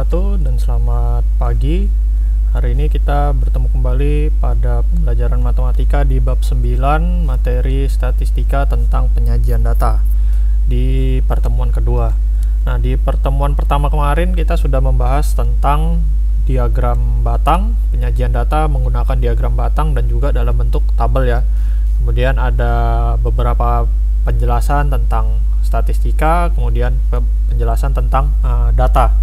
wabarakatuh dan selamat pagi. Hari ini kita bertemu kembali pada pembelajaran matematika di bab 9 materi statistika tentang penyajian data di pertemuan kedua. Nah, di pertemuan pertama kemarin kita sudah membahas tentang diagram batang, penyajian data menggunakan diagram batang dan juga dalam bentuk tabel ya. Kemudian ada beberapa penjelasan tentang statistika, kemudian penjelasan tentang data.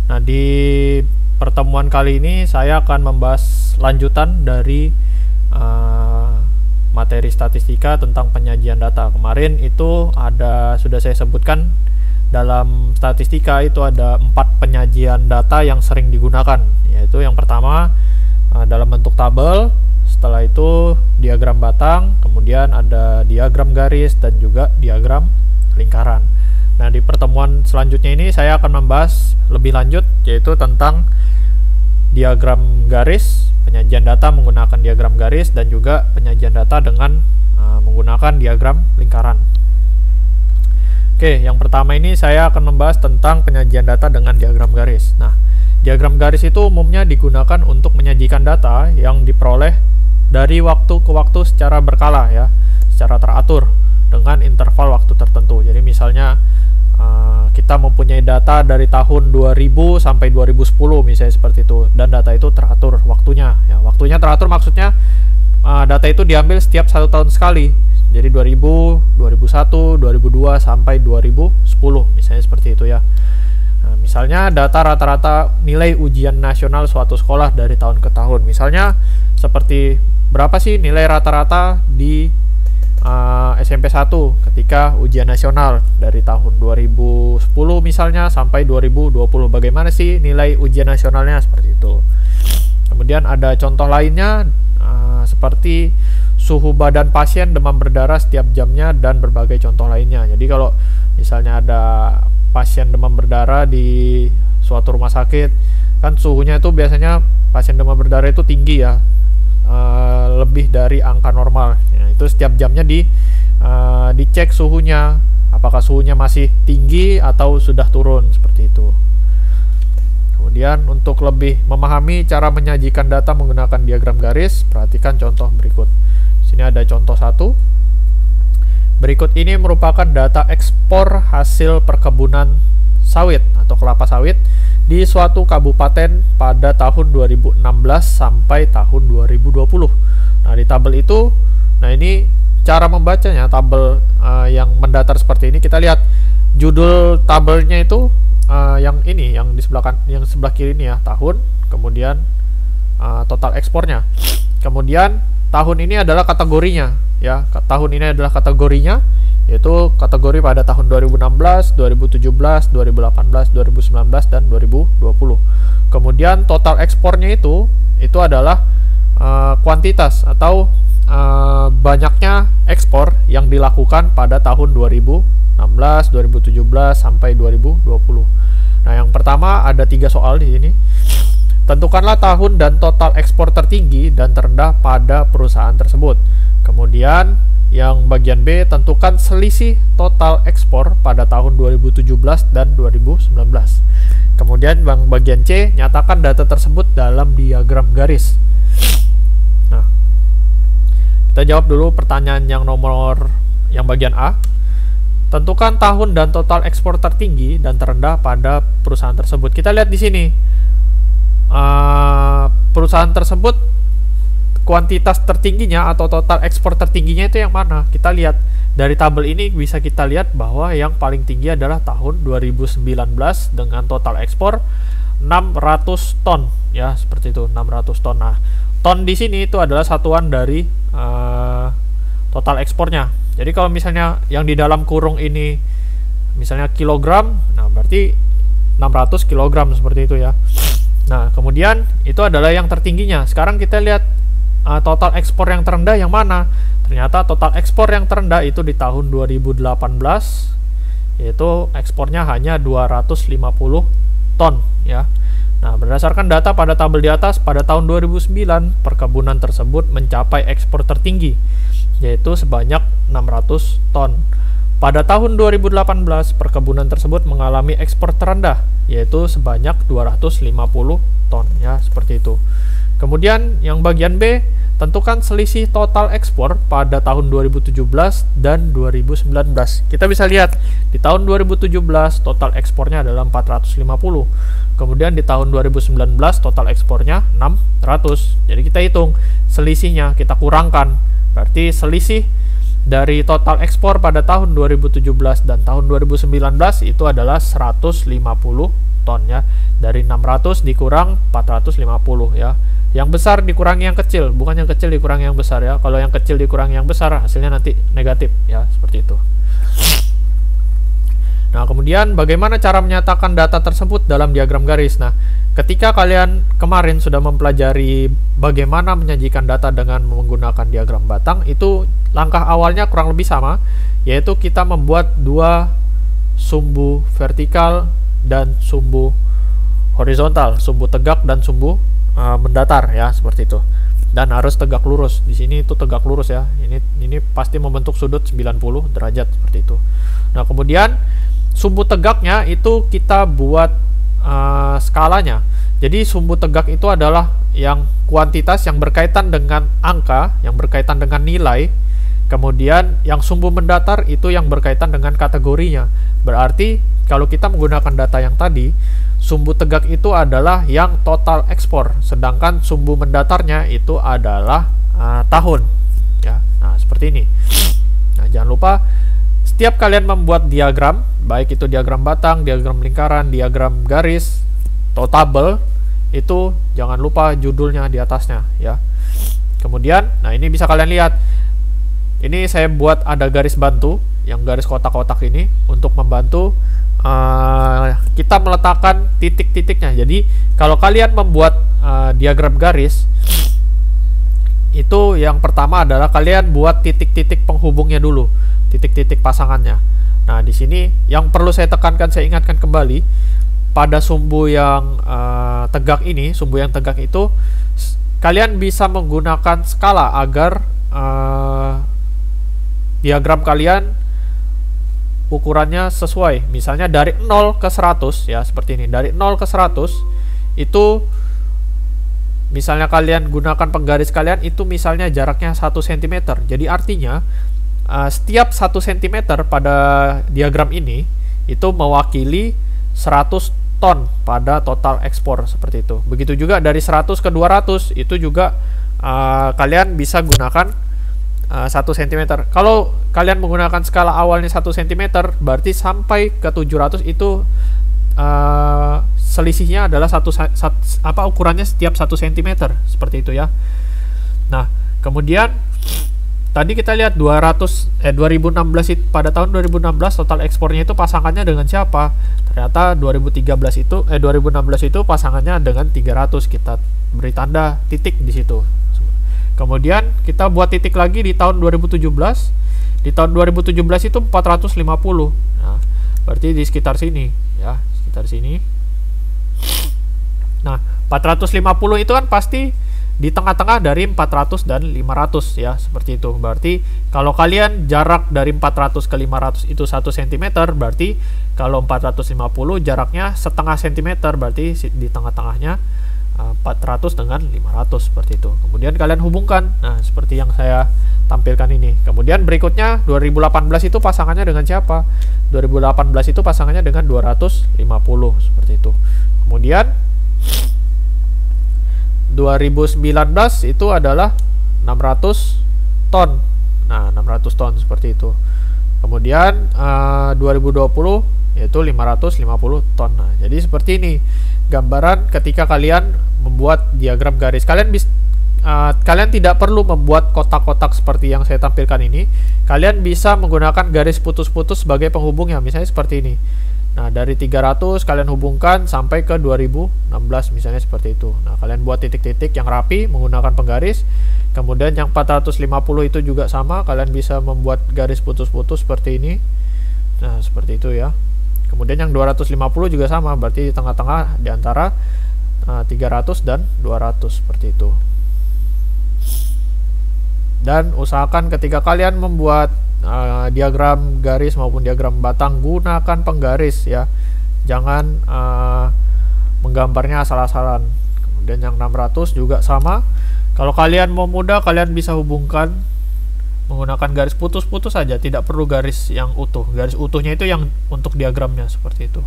Nah, di pertemuan kali ini saya akan membahas lanjutan dari materi statistika tentang penyajian data. Kemarin itu sudah saya sebutkan dalam statistika itu ada 4 penyajian data yang sering digunakan, yaitu yang pertama dalam bentuk tabel, setelah itu diagram batang, kemudian ada diagram garis dan juga diagram lingkaran. Nah, di pertemuan selanjutnya ini saya akan membahas lebih lanjut, yaitu tentang diagram garis, penyajian data menggunakan diagram garis, dan juga penyajian data dengan menggunakan diagram lingkaran. Oke, yang pertama ini saya akan membahas tentang penyajian data dengan diagram garis. Nah, diagram garis itu umumnya digunakan untuk menyajikan data yang diperoleh dari waktu ke waktu secara berkala ya, secara teratur dengan interval waktu tertentu. Jadi misalnya kita mempunyai data dari tahun 2000 sampai 2010 misalnya seperti itu, dan data itu teratur waktunya ya. Waktunya teratur maksudnya data itu diambil setiap 1 tahun sekali. Jadi 2000, 2001, 2002 sampai 2010 misalnya seperti itu ya. Nah, misalnya data rata-rata nilai ujian nasional suatu sekolah dari tahun ke tahun. Misalnya seperti berapa sih nilai rata-rata di SMP 1 ketika ujian nasional dari tahun 2010 misalnya sampai 2020. Bagaimana sih nilai ujian nasionalnya, seperti itu. Kemudian ada contoh lainnya seperti suhu badan pasien, demam berdarah setiap jamnya, dan berbagai contoh lainnya. Jadi kalau misalnya ada pasien demam berdarah di suatu rumah sakit, kan suhunya itu biasanya pasien demam berdarah itu tinggi ya, lebih dari angka normal ya, itu setiap jamnya dicek suhunya, apakah suhunya masih tinggi atau sudah turun, seperti itu. Kemudian untuk lebih memahami cara menyajikan data menggunakan diagram garis, perhatikan contoh berikut. Sini ada contoh 1. Berikut ini merupakan data ekspor hasil perkebunan sawit atau kelapa sawit di suatu kabupaten pada tahun 2016 sampai tahun 2020. Nah, di tabel itu, nah ini cara membacanya, tabel yang mendatar seperti ini. Kita lihat judul tabelnya itu yang ini, yang di sebelah kiri ini ya, tahun, kemudian total ekspornya. Kemudian tahun ini adalah kategorinya ya. Tahun ini adalah kategorinya, yaitu kategori pada tahun 2016, 2017, 2018, 2019 dan 2020. Kemudian total ekspornya itu adalah kuantitas atau banyaknya ekspor yang dilakukan pada tahun 2016, 2017 sampai 2020. Nah, yang pertama ada 3 soal di sini. Tentukanlah tahun dan total ekspor tertinggi dan terendah pada perusahaan tersebut. Kemudian yang bagian B, tentukan selisih total ekspor pada tahun 2017 dan 2019. Kemudian bagian C, nyatakan data tersebut dalam diagram garis. Nah, kita jawab dulu pertanyaan yang bagian A. Tentukan tahun dan total ekspor tertinggi dan terendah pada perusahaan tersebut. Kita lihat di sini. Perusahaan tersebut kuantitas tertingginya atau total ekspor tertingginya itu yang mana? Kita lihat dari tabel ini, bisa kita lihat bahwa yang paling tinggi adalah tahun 2019 dengan total ekspor 600 ton ya, seperti itu, 600 ton. Nah, ton di sini itu adalah satuan dari total ekspornya. Jadi kalau misalnya yang di dalam kurung ini misalnya kilogram, nah berarti 600 kilogram, seperti itu ya. Nah, kemudian itu adalah yang tertingginya. Sekarang kita lihat total ekspor yang terendah yang mana? Ternyata total ekspor yang terendah itu di tahun 2018, yaitu ekspornya hanya 250 ton ya. Nah, berdasarkan data pada tabel di atas, pada tahun 2009 perkebunan tersebut mencapai ekspor tertinggi, yaitu sebanyak 600 ton. Pada tahun 2018, perkebunan tersebut mengalami ekspor terendah, yaitu sebanyak 250 ton, ya, seperti itu. Kemudian yang bagian B, tentukan selisih total ekspor pada tahun 2017 dan 2019. Kita bisa lihat, di tahun 2017 total ekspornya adalah 450. Kemudian di tahun 2019 total ekspornya 600. Jadi kita hitung selisihnya, kita kurangkan. Berarti selisih dari total ekspor pada tahun 2017 dan tahun 2019 itu adalah 150 ton, ya. Dari 600 dikurang 450, ya. Yang besar dikurangi yang kecil, bukan yang kecil dikurangi yang besar, ya. Kalau yang kecil dikurangi yang besar, hasilnya nanti negatif, ya, seperti itu. Nah, kemudian bagaimana cara menyatakan data tersebut dalam diagram garis? Nah, ketika kalian kemarin sudah mempelajari bagaimana menyajikan data dengan menggunakan diagram batang, itu langkah awalnya kurang lebih sama, yaitu kita membuat dua sumbu vertikal dan sumbu horizontal, sumbu tegak dan sumbu mendatar, ya, seperti itu. Dan harus tegak lurus. Di sini itu tegak lurus, ya. Ini pasti membentuk sudut 90 derajat seperti itu. Nah, kemudian sumbu tegaknya itu kita buat skalanya. Jadi sumbu tegak itu adalah yang kuantitas yang berkaitan dengan angka, yang berkaitan dengan nilai. Kemudian yang sumbu mendatar itu yang berkaitan dengan kategorinya. Berarti kalau kita menggunakan data yang tadi, sumbu tegak itu adalah yang total ekspor, sedangkan sumbu mendatarnya itu adalah tahun, ya. Nah, seperti ini. Nah, jangan lupa setiap kalian membuat diagram, baik itu diagram batang, diagram lingkaran, diagram garis, atau tabel, itu jangan lupa judulnya di atasnya, ya. Kemudian, nah, ini bisa kalian lihat. Ini saya buat ada garis bantu, yang garis kotak-kotak ini untuk membantu kita meletakkan titik-titiknya. Jadi kalau kalian membuat diagram garis, itu yang pertama adalah kalian buat titik-titik penghubungnya dulu, titik-titik pasangannya. Nah, di sini yang perlu saya tekankan, saya ingatkan kembali pada sumbu yang tegak ini, sumbu yang tegak itu kalian bisa menggunakan skala agar diagram kalian ukurannya sesuai. Misalnya dari 0 ke 100, ya, seperti ini. Dari 0 ke 100 itu misalnya kalian gunakan penggaris kalian itu misalnya jaraknya 1 cm. Jadi artinya setiap 1 cm pada diagram ini itu mewakili 100 ton pada total ekspor, seperti itu. Begitu juga dari 100 ke 200 itu juga kalian bisa gunakan 1 cm. Kalau kalian menggunakan skala awalnya 1 cm, berarti sampai ke 700 itu selisihnya adalah ukurannya setiap 1 cm, seperti itu, ya. Nah, kemudian tadi kita lihat 2016 pada tahun 2016 total ekspornya itu pasangannya dengan siapa? Ternyata 2016 itu pasangannya dengan 300. Kita beri tanda titik di situ. Kemudian kita buat titik lagi di tahun 2017. Di tahun 2017 itu 450. Nah, berarti di sekitar sini, ya, sekitar sini. Nah, 450 itu kan pasti di tengah-tengah dari 400 dan 500, ya, seperti itu. Berarti kalau kalian jarak dari 400 ke 500 itu 1 cm, berarti kalau 450 jaraknya setengah cm, berarti di tengah-tengahnya 400 dengan 500, seperti itu. Kemudian kalian hubungkan, nah, seperti yang saya tampilkan ini. Kemudian berikutnya 2018 itu pasangannya dengan siapa? 2018 itu pasangannya dengan 250, seperti itu. Kemudian 2019 itu adalah 600 ton. Nah, 600 ton, seperti itu. Kemudian 2020 yaitu 550 ton. Nah, jadi seperti ini gambaran ketika kalian membuat diagram garis. Kalian tidak perlu membuat kotak-kotak seperti yang saya tampilkan ini. Kalian bisa menggunakan garis putus-putus sebagai penghubungnya, misalnya seperti ini. Nah, dari 300 kalian hubungkan sampai ke 2016, misalnya seperti itu. Nah, kalian buat titik-titik yang rapi menggunakan penggaris. Kemudian yang 450 itu juga sama, kalian bisa membuat garis putus-putus seperti ini. Nah, seperti itu, ya. Kemudian yang 250 juga sama, berarti di tengah-tengah di antara 300 dan 200, seperti itu. Dan usahakan ketika kalian membuat diagram garis maupun diagram batang, gunakan penggaris ya, jangan menggambarnya asal-asalan. Kemudian yang 600 juga sama, kalau kalian mau mudah kalian bisa hubungkan menggunakan garis putus-putus saja, tidak perlu garis yang utuh. Garis utuhnya itu yang untuk diagramnya, seperti itu.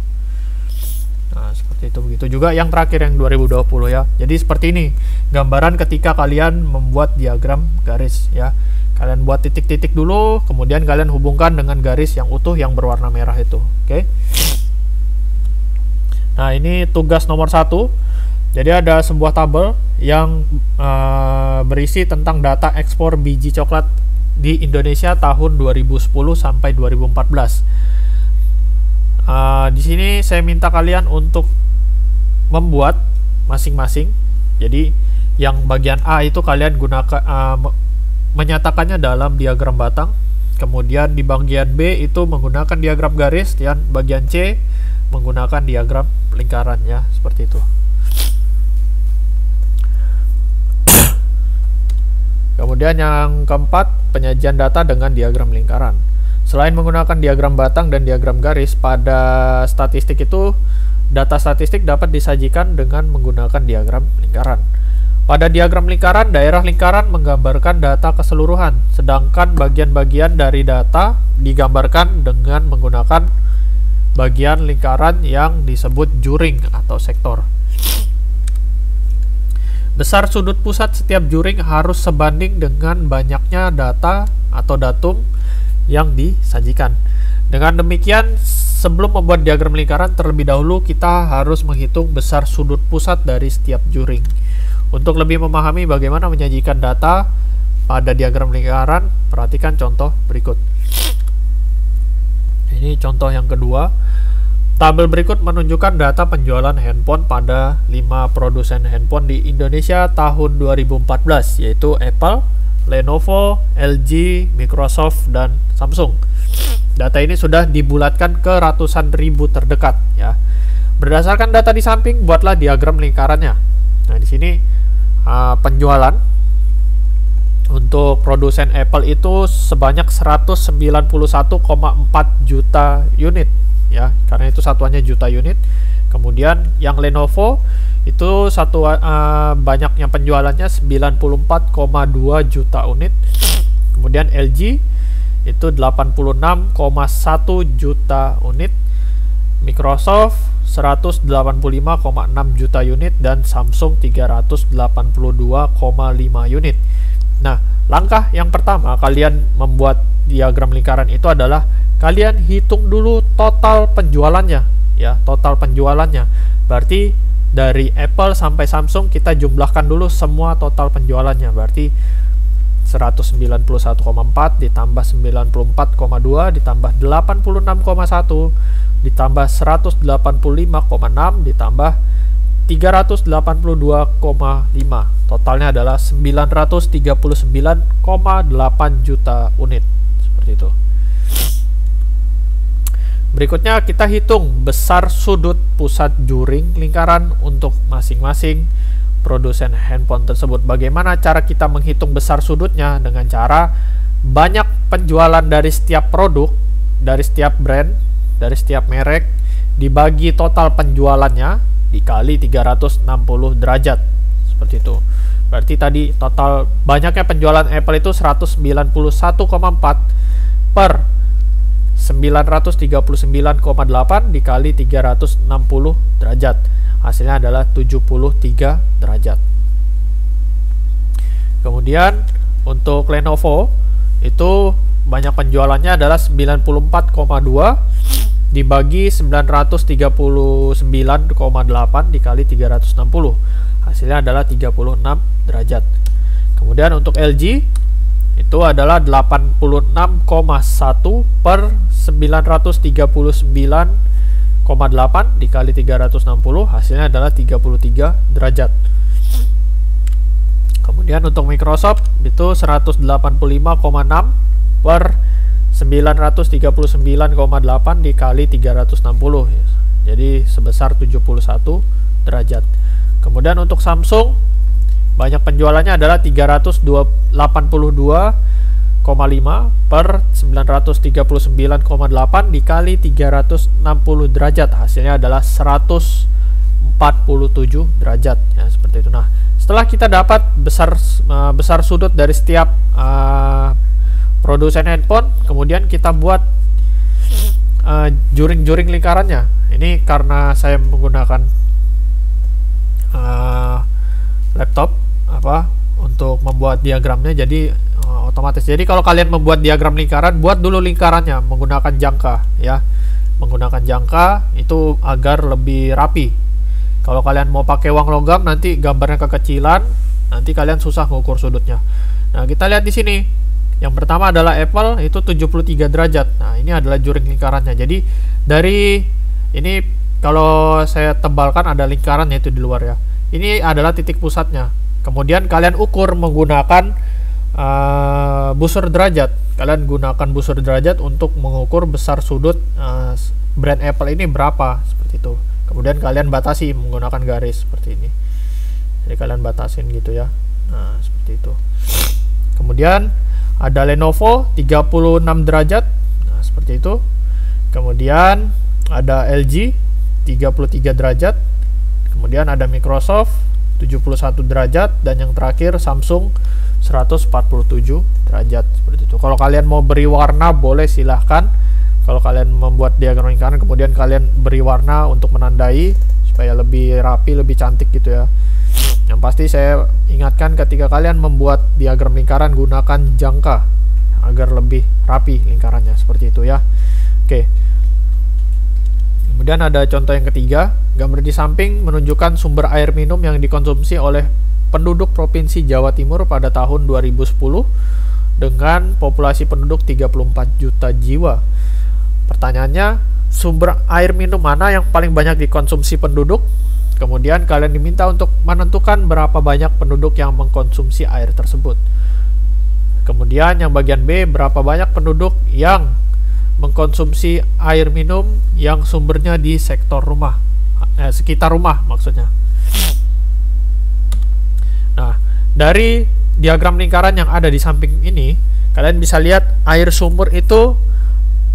Nah, seperti itu. Begitu juga yang terakhir yang 2020 ya. Jadi seperti ini gambaran ketika kalian membuat diagram garis ya. Kalian buat titik-titik dulu, kemudian kalian hubungkan dengan garis yang utuh yang berwarna merah itu. Oke. Nah, ini tugas nomor 1. Jadi ada sebuah tabel yang berisi tentang data ekspor biji coklat di Indonesia tahun 2010 sampai 2014. Di sini saya minta kalian untuk membuat masing-masing. Jadi yang bagian A itu kalian gunakan menyatakannya dalam diagram batang. Kemudian di bagian B itu menggunakan diagram garis, dan bagian C menggunakan diagram lingkaran ya, seperti itu. Kemudian yang keempat, penyajian data dengan diagram lingkaran. Selain menggunakan diagram batang dan diagram garis, pada statistik itu data statistik dapat disajikan dengan menggunakan diagram lingkaran. Pada diagram lingkaran, daerah lingkaran menggambarkan data keseluruhan, sedangkan bagian-bagian dari data digambarkan dengan menggunakan bagian lingkaran yang disebut juring atau sektor. Besar sudut pusat setiap juring harus sebanding dengan banyaknya data atau datum yang disajikan. Dengan demikian, sebelum membuat diagram lingkaran, terlebih dahulu kita harus menghitung besar sudut pusat dari setiap juring. Untuk lebih memahami bagaimana menyajikan data pada diagram lingkaran, perhatikan contoh berikut. Ini contoh yang kedua. Tabel berikut menunjukkan data penjualan handphone pada 5 produsen handphone di Indonesia tahun 2014, yaitu Apple, Lenovo, LG, Microsoft, dan Samsung. Data ini sudah dibulatkan ke ratusan ribu terdekat ya. Berdasarkan data di samping, buatlah diagram lingkarannya. Nah, di sini penjualan untuk produsen Apple itu sebanyak 191,4 juta unit ya, karena itu satuannya juta unit. Kemudian yang Lenovo itu banyaknya penjualannya 94,2 juta unit. Kemudian LG itu 86,1 juta unit, Microsoft 185,6 juta unit, dan Samsung 382,5 unit. Nah, langkah yang pertama kalian membuat diagram lingkaran itu adalah kalian hitung dulu total penjualannya ya, total penjualannya. Berarti dari Apple sampai Samsung kita jumlahkan dulu semua total penjualannya. Berarti 191,4 ditambah 94,2 ditambah 86,1 ditambah 185,6 ditambah 382,5. Totalnya adalah 939,8 juta unit. Seperti itu. Berikutnya kita hitung besar sudut pusat juring lingkaran untuk masing-masing produsen handphone tersebut. Bagaimana cara kita menghitung besar sudutnya? Dengan cara banyak penjualan dari setiap produk, dari setiap brand, dari setiap merek, dibagi total penjualannya dikali 360 derajat. Seperti itu. Berarti tadi total banyaknya penjualan Apple itu 191,4 per 939,8 dikali 360 derajat. Hasilnya adalah 73 derajat. Kemudian untuk Lenovo itu banyak penjualannya adalah 94,2 dibagi 939,8 dikali 360. Hasilnya adalah 36 derajat. Kemudian untuk LG itu adalah 86,1 per 939,8 dikali 360. Hasilnya adalah 33 derajat. Kemudian untuk Microsoft itu 185,6 per 939,8 dikali 360. Jadi sebesar 71 derajat. Kemudian untuk Samsung banyak penjualannya adalah 382,5 per 939,8 dikali 360 derajat, hasilnya adalah 147 derajat ya, seperti itu. Nah, setelah kita dapat besar sudut dari setiap produsen handphone, kemudian kita buat juring-juring lingkarannya. Ini karena saya menggunakan laptop untuk membuat diagramnya, jadi otomatis. Jadi kalau kalian membuat diagram lingkaran, buat dulu lingkarannya menggunakan jangka ya. Menggunakan jangka itu agar lebih rapi. Kalau kalian mau pakai uang logam, nanti gambarnya kekecilan, nanti kalian susah mengukur sudutnya. Nah, kita lihat di sini. Yang pertama adalah Apple, itu 73 derajat. Nah, ini adalah juring lingkarannya. Jadi dari ini kalau saya tebalkan ada lingkaran yaitu di luar ya. Ini adalah titik pusatnya. Kemudian kalian ukur menggunakan busur derajat. Kalian gunakan busur derajat untuk mengukur besar sudut brand Apple ini berapa, seperti itu. Kemudian kalian batasi menggunakan garis seperti ini. Jadi kalian batasin gitu ya. Nah, seperti itu. Kemudian ada Lenovo 36 derajat. Nah, seperti itu. Kemudian ada LG 33 derajat. Kemudian ada Microsoft 71 derajat, dan yang terakhir Samsung 147 derajat, seperti itu. Kalau kalian mau beri warna boleh, silahkan. Kalau kalian membuat diagram lingkaran kemudian kalian beri warna untuk menandai supaya lebih rapi, lebih cantik gitu ya. Yang pasti saya ingatkan, ketika kalian membuat diagram lingkaran gunakan jangka agar lebih rapi lingkarannya, seperti itu ya. Oke. Kemudian ada contoh yang ketiga, gambar di samping menunjukkan sumber air minum yang dikonsumsi oleh penduduk Provinsi Jawa Timur pada tahun 2010 dengan populasi penduduk 34 juta jiwa. Pertanyaannya, sumber air minum mana yang paling banyak dikonsumsi penduduk? Kemudian kalian diminta untuk menentukan berapa banyak penduduk yang mengkonsumsi air tersebut. Kemudian yang bagian B, berapa banyak penduduk yang mengkonsumsi air minum yang sumbernya di sektor rumah, sekitar rumah maksudnya. Nah, dari diagram lingkaran yang ada di samping ini, kalian bisa lihat air sumur itu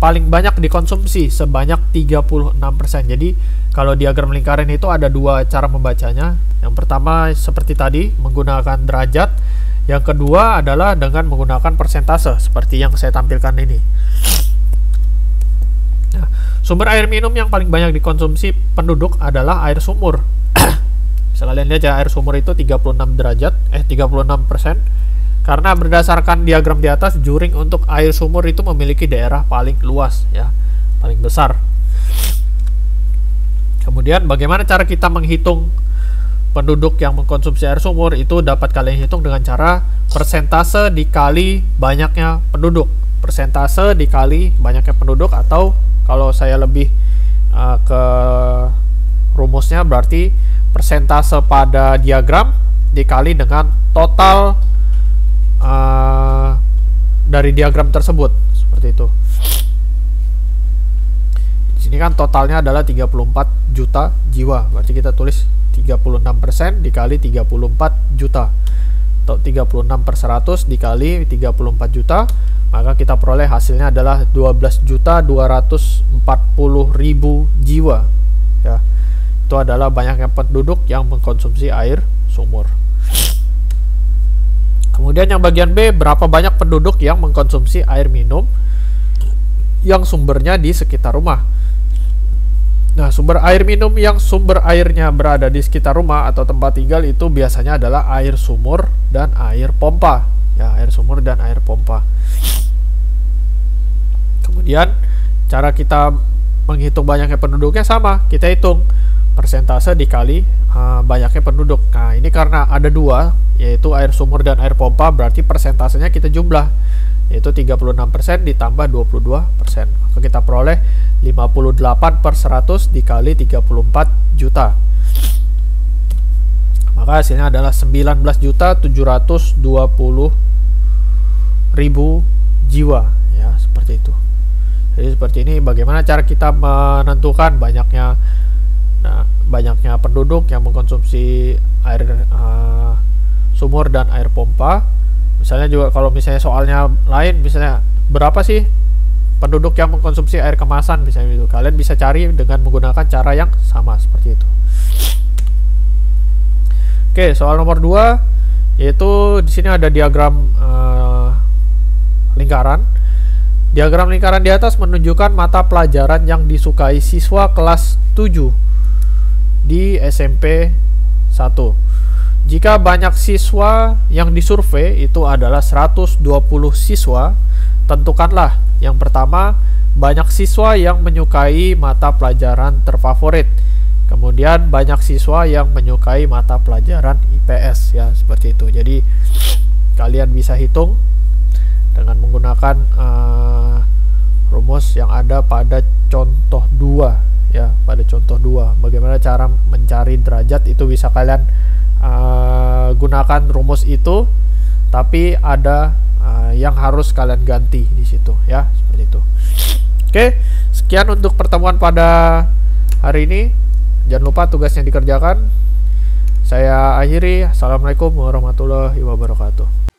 paling banyak dikonsumsi sebanyak 36%. Jadi kalau diagram lingkaran itu ada dua cara membacanya. Yang pertama seperti tadi menggunakan derajat, yang kedua adalah dengan menggunakan persentase seperti yang saya tampilkan ini. Nah, sumber air minum yang paling banyak dikonsumsi penduduk adalah air sumur. Bisa kalian lihat ya, air sumur itu 36%, karena berdasarkan diagram di atas, juring untuk air sumur itu memiliki daerah paling luas ya, paling besar. Kemudian bagaimana cara kita menghitung penduduk yang mengkonsumsi air sumur? Itu dapat kalian hitung dengan cara persentase dikali banyaknya penduduk. Persentase dikali banyaknya penduduk, atau kalau saya lebih ke rumusnya berarti persentase pada diagram dikali dengan total dari diagram tersebut, seperti itu. Di sini kan totalnya adalah 34 juta jiwa, berarti kita tulis 36% dikali 34 juta, atau 36/100 dikali 34 juta, maka kita peroleh hasilnya adalah 12.240.000 jiwa ya. Itu adalah banyaknya penduduk yang mengkonsumsi air sumur. Kemudian yang bagian B, berapa banyak penduduk yang mengkonsumsi air minum yang sumbernya di sekitar rumah. Nah, sumber air minum yang sumber airnya berada di sekitar rumah atau tempat tinggal itu biasanya adalah air sumur dan air pompa ya, air sumur dan air pompa. Kemudian cara kita menghitung banyaknya penduduknya sama, kita hitung persentase dikali banyaknya penduduk. Nah, ini karena ada dua, yaitu air sumur dan air pompa, berarti persentasenya kita jumlah, yaitu 36% ditambah 22%. Maka kita peroleh 58/100 dikali 34 juta. Maka hasilnya adalah 19.720.000 jiwa ya, seperti itu. Jadi seperti ini bagaimana cara kita menentukan banyaknya penduduk yang mengkonsumsi air sumur dan air pompa. Misalnya juga kalau misalnya soalnya lain, misalnya berapa sih penduduk yang mengkonsumsi air kemasan, misalnya itu kalian bisa cari dengan menggunakan cara yang sama seperti itu. Oke, soal nomor 2 yaitu di sini ada diagram lingkaran. Diagram lingkaran di atas menunjukkan mata pelajaran yang disukai siswa kelas 7 di SMP 1. Jika banyak siswa yang disurvei itu adalah 120 siswa, tentukanlah yang pertama banyak siswa yang menyukai mata pelajaran terfavorit. Kemudian banyak siswa yang menyukai mata pelajaran IPS, ya seperti itu. Jadi kalian bisa hitung dengan menggunakan rumus yang ada pada contoh 2, ya, pada contoh 2. Bagaimana cara mencari derajat itu bisa kalian gunakan rumus itu, tapi ada yang harus kalian ganti di situ, ya, seperti itu. Oke, sekian untuk pertemuan pada hari ini. Jangan lupa tugasnya dikerjakan. Saya akhiri. Assalamualaikum warahmatullahi wabarakatuh.